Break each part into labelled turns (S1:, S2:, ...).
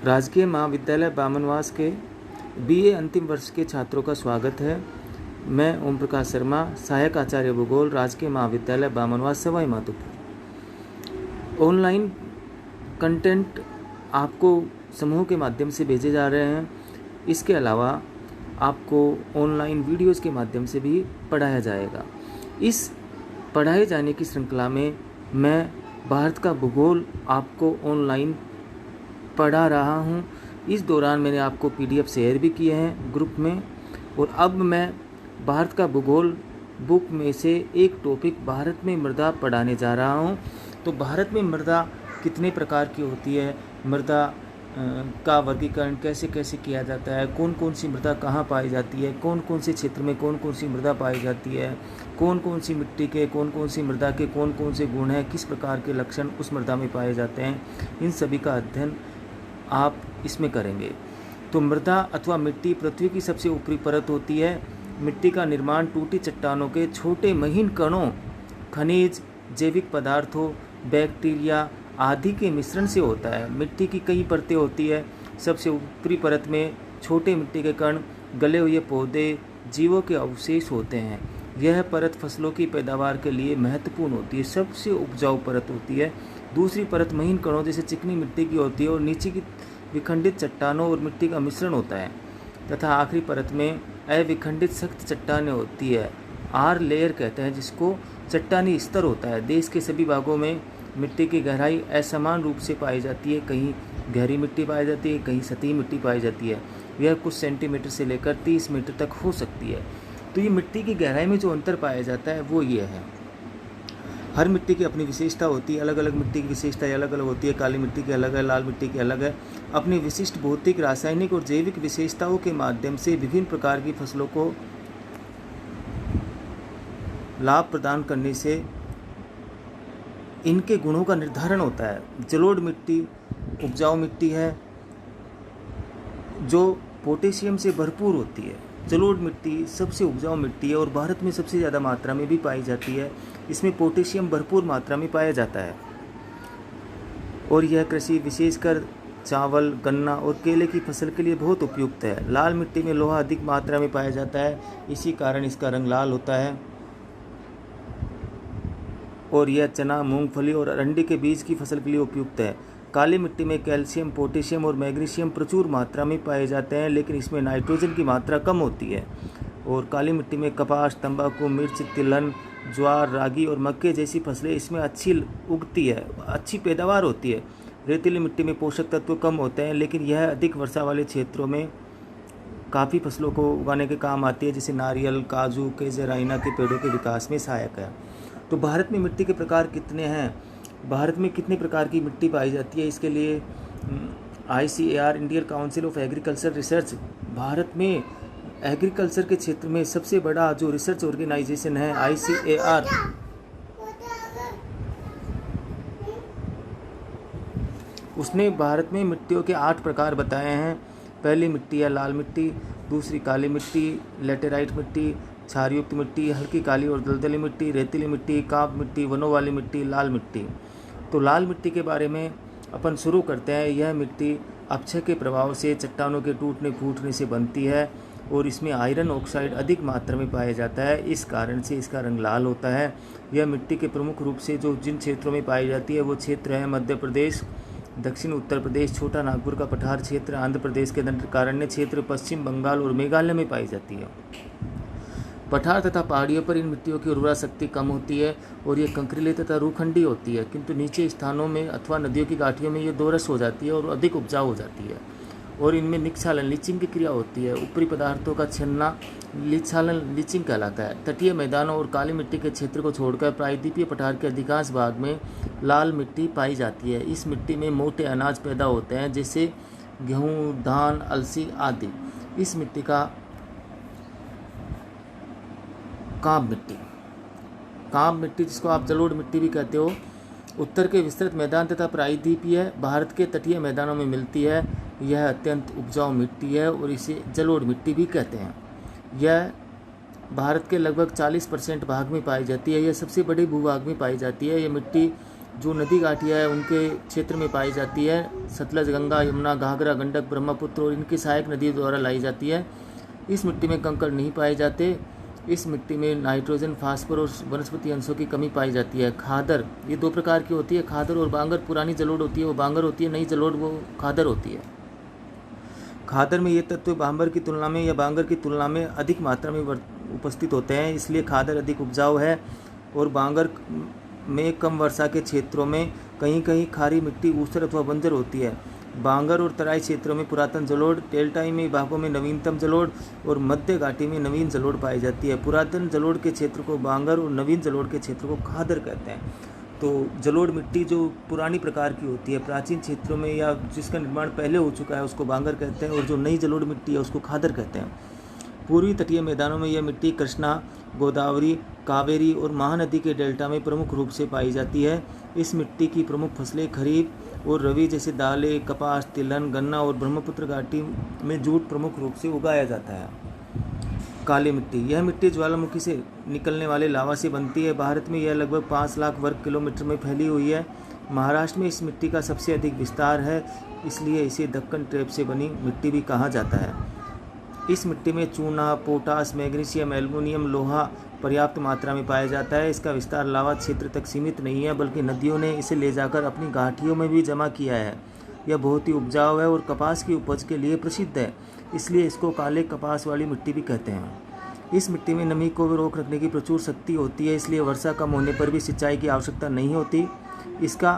S1: राजकीय महाविद्यालय बामनवास के बीए अंतिम वर्ष के छात्रों का स्वागत है। मैं ओम प्रकाश शर्मा, सहायक आचार्य भूगोल, राजकीय महाविद्यालय बामनवास, सवाई माधोपुर। ऑनलाइन कंटेंट आपको समूह के माध्यम से भेजे जा रहे हैं। इसके अलावा आपको ऑनलाइन वीडियोज़ के माध्यम से भी पढ़ाया जाएगा। इस पढ़ाए जाने की श्रृंखला में मैं भारत का भूगोल आपको ऑनलाइन पढ़ा रहा हूँ। इस दौरान मैंने आपको पीडीएफ शेयर भी किए हैं ग्रुप में। और अब मैं भारत का भूगोल बुक में से एक टॉपिक भारत में मृदा पढ़ाने जा रहा हूँ। तो भारत में मृदा कितने प्रकार की होती है, मृदा का वर्गीकरण कैसे कैसे किया जाता है, कौन कौन सी मृदा कहाँ पाई जाती है, कौन कौन से क्षेत्र में कौन कौन सी मृदा पाई जाती है, कौन कौन सी मिट्टी के कौन कौन सी मृदा के कौन कौन से गुण हैं, किस प्रकार के लक्षण उस मृदा में पाए जाते हैं, इन सभी का अध्ययन आप इसमें करेंगे। तो मृदा अथवा मिट्टी पृथ्वी की सबसे ऊपरी परत होती है। मिट्टी का निर्माण टूटी चट्टानों के छोटे महीन कणों, खनिज, जैविक पदार्थों, बैक्टीरिया आदि के मिश्रण से होता है। मिट्टी की कई परतें होती है। सबसे ऊपरी परत में छोटे मिट्टी के कण, गले हुए पौधे, जीवों के अवशेष होते हैं। यह परत फसलों की पैदावार के लिए महत्वपूर्ण होती है, सबसे उपजाऊ परत होती है। दूसरी परत महीन कणों जैसे चिकनी मिट्टी की होती है और नीचे की विखंडित चट्टानों और मिट्टी का मिश्रण होता है। तथा आखिरी परत में अविखंडित सख्त चट्टानें होती है, आर लेयर कहते हैं जिसको। चट्टानी स्तर होता है। देश के सभी भागों में मिट्टी की गहराई असमान रूप से पाई जाती है। कहीं गहरी मिट्टी पाई जाती है, कहीं सतही मिट्टी पाई जाती है। यह कुछ सेंटीमीटर से लेकर 30 मीटर तक हो सकती है। तो ये मिट्टी की गहराई में जो अंतर पाया जाता है वो ये है। हर मिट्टी की अपनी विशेषता होती है। अलग अलग मिट्टी की विशेषताएं अलग अलग होती है। काली मिट्टी की अलग है, लाल मिट्टी की अलग है। अपनी विशिष्ट भौतिक, रासायनिक और जैविक विशेषताओं के माध्यम से विभिन्न प्रकार की फसलों को लाभ प्रदान करने से इनके गुणों का निर्धारण होता है। जलोढ़ मिट्टी उपजाऊ मिट्टी है जो पोटेशियम से भरपूर होती है। जलोढ़ मिट्टी सबसे उपजाऊ मिट्टी है और भारत में सबसे ज़्यादा मात्रा में भी पाई जाती है। इसमें पोटेशियम भरपूर मात्रा में पाया जाता है और यह कृषि विशेषकर चावल, गन्ना और केले की फसल के लिए बहुत उपयुक्त है। लाल मिट्टी में लोहा अधिक मात्रा में पाया जाता है, इसी कारण इसका रंग लाल होता है। और यह चना, मूंगफली और अरंडी के बीज की फसल के लिए उपयुक्त है। काली मिट्टी में कैल्शियम, पोटेशियम और मैग्नीशियम प्रचुर मात्रा में पाए जाते हैं, लेकिन इसमें नाइट्रोजन की मात्रा कम होती है। और काली मिट्टी में कपास, तंबाकू, मिर्च, तिलहन, ज्वार, रागी और मक्के जैसी फसलें इसमें अच्छी उगती है, अच्छी पैदावार होती है। रेतीली मिट्टी में पोषक तत्व कम होते हैं, लेकिन यह अधिक वर्षा वाले क्षेत्रों में काफ़ी फसलों को उगाने के काम आती है, जैसे नारियल, काजू, केजराइना के पेड़ों के विकास में सहायक है। तो भारत में मिट्टी के प्रकार कितने हैं, भारत में कितने प्रकार की मिट्टी पाई जाती है, इसके लिए ICAR, Indian council of agriculture research, Bharat में एग्रीकल्चर के क्षेत्र में सबसे बड़ा जो रिसर्च ऑर्गेनाइजेशन है ICAR, उसने भारत में मिट्टियों के 8 प्रकार बताए हैं। पहली मिट्टी है लाल मिट्टी, दूसरी काली मिट्टी, लेटेराइट मिट्टी, क्षारयुक्त मिट्टी, हल्की काली और दलदली मिट्टी, रेतीली मिट्टी, काप मिट्टी, वनों वाली मिट्टी, लाल मिट्टी। तो लाल मिट्टी के बारे में अपन शुरू करते हैं। यह मिट्टी अपक्षय के प्रभाव से, चट्टानों के टूटने फूटने से बनती है और इसमें आयरन ऑक्साइड अधिक मात्रा में पाया जाता है, इस कारण से इसका रंग लाल होता है। यह मिट्टी के प्रमुख रूप से जो जिन क्षेत्रों में पाई जाती है वो क्षेत्र है मध्य प्रदेश, दक्षिण उत्तर प्रदेश, छोटा नागपुर का पठार क्षेत्र, आंध्र प्रदेश के दंडकारण्य क्षेत्र, पश्चिम बंगाल और मेघालय में पाई जाती है। पठार तथा पहाड़ियों पर इन मिट्टियों की उर्वरा शक्ति कम होती है और ये कंकरीले तथा रूखंडी होती है, किंतु नीचे स्थानों में अथवा नदियों की घाटियों में ये दोरस हो जाती है और अधिक उपजाऊ हो जाती है। और इनमें निक्षालन, लीचिंग की क्रिया होती है। ऊपरी पदार्थों का छनना निक्षालन, लीचिंग कहलाता है। तटीय मैदानों और काली मिट्टी के क्षेत्र को छोड़कर प्रायद्वीपीय पठार के अधिकांश भाग में लाल मिट्टी पाई जाती है। इस मिट्टी में मोटे अनाज पैदा होते हैं जैसे गेहूँ, धान, अलसी आदि। इस मिट्टी का काप मिट्टी, काप मिट्टी जिसको आप जलोढ़ मिट्टी भी कहते हो, उत्तर के विस्तृत मैदान तथा प्रायद्वीपीय भारत के तटीय मैदानों में मिलती है। यह अत्यंत उपजाऊ मिट्टी है और इसे जलोढ़ मिट्टी भी कहते हैं। यह भारत के लगभग 40% भाग में पाई जाती है। यह सबसे बड़े भूभाग में पाई जाती है। यह मिट्टी जो नदी घाटियाँ है उनके क्षेत्र में पाई जाती है। सतलज, गंगा, यमुना, घाघरा, गंडक, ब्रह्मपुत्र और इनकी सहायक नदियों द्वारा लाई जाती है। इस मिट्टी में कंकड़ नहीं पाए जाते। इस मिट्टी में नाइट्रोजन, फास्फोर और वनस्पति अंशों की कमी पाई जाती है। खादर, ये दो प्रकार की होती है, खादर और बांगर। पुरानी जलोढ़ होती है वो बांगर होती है, नई जलोढ़ वो खादर होती है। खादर में ये तत्व बांगर की तुलना में या बांगर की तुलना में अधिक मात्रा में उपस्थित होते हैं, इसलिए खादर अधिक उपजाऊ है। और बांगर में कम वर्षा के क्षेत्रों में कहीं कहीं खारी मिट्टी ऊसर अथवा बंजर होती है। बांगर और तराई क्षेत्रों में पुरातन जलोढ़, डेल्टाई में भागों में नवीनतम जलोढ़ और मध्य घाटी में नवीन जलोढ़ पाई जाती है। पुरातन जलोढ़ के क्षेत्र को बांगर और नवीन जलोढ़ के क्षेत्र को खादर कहते हैं। तो जलोढ़ मिट्टी जो पुरानी प्रकार की होती है, प्राचीन क्षेत्रों में या जिसका निर्माण पहले हो चुका है उसको बांगर कहते हैं, और जो नई जलोढ़ मिट्टी है उसको खादर कहते हैं। पूर्वी तटीय मैदानों में यह मिट्टी कृष्णा, गोदावरी, कावेरी और महानदी के डेल्टा में प्रमुख रूप से पाई जाती है। इस मिट्टी की प्रमुख फसलें खरीफ और रबी जैसे दालें, कपास, तिलहन, गन्ना और ब्रह्मपुत्र घाटी में जूट प्रमुख रूप से उगाया जाता है। काली मिट्टी, यह मिट्टी ज्वालामुखी से निकलने वाले लावा से बनती है। भारत में यह लगभग 5 लाख वर्ग किलोमीटर में फैली हुई है। महाराष्ट्र में इस मिट्टी का सबसे अधिक विस्तार है, इसलिए इसे दक्कन ट्रैप से बनी मिट्टी भी कहा जाता है। इस मिट्टी में चूना, पोटास, मैग्नीशियम, एल्युमिनियम, लोहा पर्याप्त मात्रा में पाया जाता है। इसका विस्तार लावा क्षेत्र तक सीमित नहीं है, बल्कि नदियों ने इसे ले जाकर अपनी घाटियों में भी जमा किया है। यह बहुत ही उपजाऊ है और कपास की उपज के लिए प्रसिद्ध है, इसलिए इसको काले कपास वाली मिट्टी भी कहते हैं। इस मिट्टी में नमी को रोक रखने की प्रचुर शक्ति होती है, इसलिए वर्षा कम होने पर भी सिंचाई की आवश्यकता नहीं होती। इसका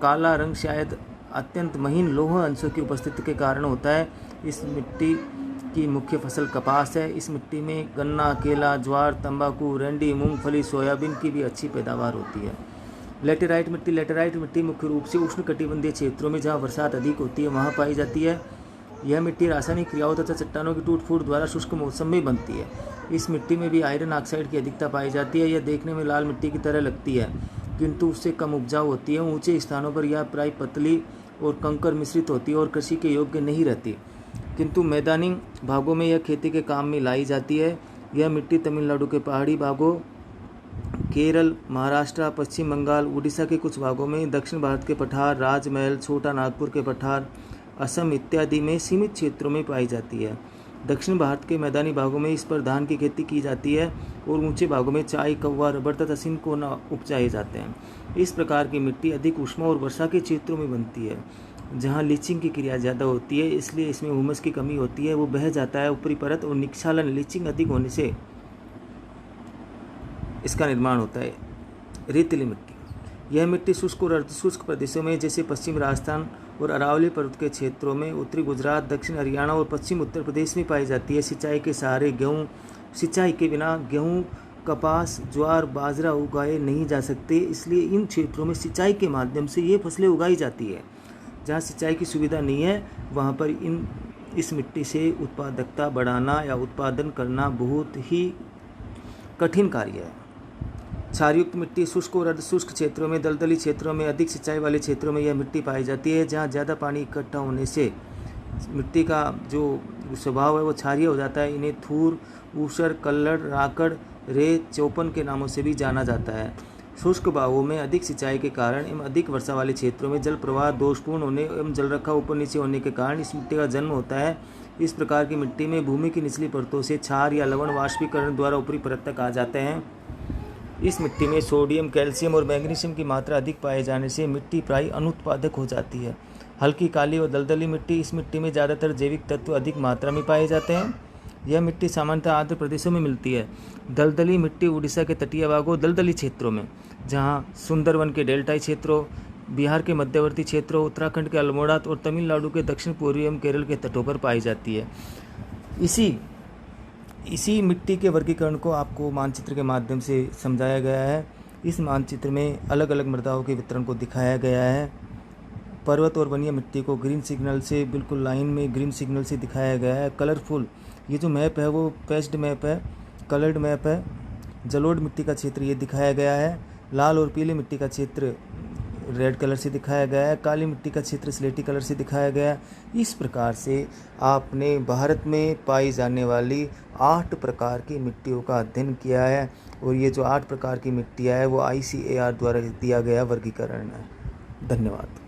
S1: काला रंग शायद अत्यंत महीन लौह अंशों की उपस्थिति के कारण होता है। इस मिट्टी की मुख्य फसल कपास है। इस मिट्टी में गन्ना, केला, ज्वार, तंबाकू, रेंडी, मूंगफली, सोयाबीन की भी अच्छी पैदावार होती है। लेटेराइट मिट्टी, लेटेराइट मिट्टी मुख्य रूप से उष्णकटिबंधीय क्षेत्रों में जहाँ बरसात अधिक होती है वहाँ पाई जाती है। यह मिट्टी रासायनिक क्रियाओं तथा चट्टानों की टूट फूट द्वारा शुष्क मौसम में बनती है। इस मिट्टी में भी आयरन ऑक्साइड की अधिकता पाई जाती है। यह देखने में लाल मिट्टी की तरह लगती है, किंतु उससे कम उपजाऊ होती है। ऊंचे स्थानों पर यह प्राय पतली और कंकर मिश्रित होती है और कृषि के योग्य नहीं रहती, किंतु मैदानी भागों में यह खेती के काम में लाई जाती है। यह मिट्टी तमिलनाडु के पहाड़ी भागों, केरल, महाराष्ट्र, पश्चिम बंगाल, उड़ीसा के कुछ भागों में, दक्षिण भारत के पठार, राजमहल, छोटा नागपुर के पठार, असम इत्यादि में सीमित क्षेत्रों में पाई जाती है। दक्षिण भारत के मैदानी भागों में इस पर धान की खेती की जाती है और ऊंचे भागों में चाय, कौवा, रबर तथा सिनकोना उपजाए जाते हैं। इस प्रकार की मिट्टी अधिक उष्मा और वर्षा के क्षेत्रों में बनती है, जहाँ लीचिंग की क्रिया ज़्यादा होती है, इसलिए इसमें ह्यूमस की कमी होती है, वो बह जाता है ऊपरी परत, और निक्षालन लीचिंग अधिक होने से इसका निर्माण होता है। रेतीली मिट्टी, यह मिट्टी शुष्क और अर्धशुष्क प्रदेशों में जैसे पश्चिम राजस्थान और अरावली पर्वत के क्षेत्रों में, उत्तरी गुजरात, दक्षिण हरियाणा और पश्चिम उत्तर प्रदेश में पाई जाती है। सिंचाई के सहारे गेहूँ, सिंचाई के बिना गेहूँ, कपास, ज्वार, बाजरा उगाए नहीं जा सकते, इसलिए इन क्षेत्रों में सिंचाई के माध्यम से ये फसलें उगाई जाती है। जहाँ सिंचाई की सुविधा नहीं है वहाँ पर इस मिट्टी से उत्पादकता बढ़ाना या उत्पादन करना बहुत ही कठिन कार्य है। क्षारयुक्त मिट्टी, शुष्क और अर्धशुष्क क्षेत्रों में, दलदली क्षेत्रों में, अधिक सिंचाई वाले क्षेत्रों में यह मिट्टी पाई जाती है। जहाँ ज़्यादा पानी इकट्ठा होने से मिट्टी का जो स्वभाव है वो क्षारीय हो जाता है। इन्हें थूर, ऊसर, कल्लड़, राकड़, रेत, चौपन के नामों से भी जाना जाता है। शुष्क भागों में अधिक सिंचाई के कारण एवं अधिक वर्षा वाले क्षेत्रों में जल प्रवाह दोषपूर्ण होने एवं जल रखा ऊपर नीचे होने के कारण इस मिट्टी का जन्म होता है। इस प्रकार की मिट्टी में भूमि की निचली परतों से क्षार या लवण वाष्पीकरण द्वारा ऊपरी परत तक आ जाते हैं। इस मिट्टी में सोडियम, कैल्शियम और मैग्नीशियम की मात्रा अधिक पाए जाने से मिट्टी प्राय अनुत्पादक हो जाती है। हल्की काली और दलदली मिट्टी, इस मिट्टी में ज़्यादातर जैविक तत्व अधिक मात्रा में पाए जाते हैं। यह मिट्टी सामान्यतः आंध्र प्रदेशों में मिलती है। दलदली मिट्टी उड़ीसा के तटीय भागों, दलदली क्षेत्रों में, जहाँ सुंदरवन के डेल्टाई क्षेत्रों, बिहार के मध्यवर्ती क्षेत्रों, उत्तराखंड के अल्मोड़ा और तमिलनाडु के दक्षिण पूर्वी एवं केरल के तटों पर पाई जाती है। इसी मिट्टी के वर्गीकरण को आपको मानचित्र के माध्यम से समझाया गया है। इस मानचित्र में अलग अलग मृदाओं के वितरण को दिखाया गया है। पर्वत और वनीय मिट्टी को ग्रीन सिग्नल से, बिल्कुल लाइन में ग्रीन सिग्नल से दिखाया गया है। कलरफुल, ये जो मैप है वो पेस्ड मैप है, कलर्ड मैप है। जलोढ़ मिट्टी का क्षेत्र ये दिखाया गया है। लाल और पीली मिट्टी का क्षेत्र रेड कलर से दिखाया गया है, काली मिट्टी का क्षेत्र स्लेटी कलर से दिखाया गया है। इस प्रकार से आपने भारत में पाई जाने वाली 8 प्रकार की मिट्टियों का अध्ययन किया है और ये जो 8 प्रकार की मिट्टियाँ है वो ICAR द्वारा दिया गया वर्गीकरण है। धन्यवाद।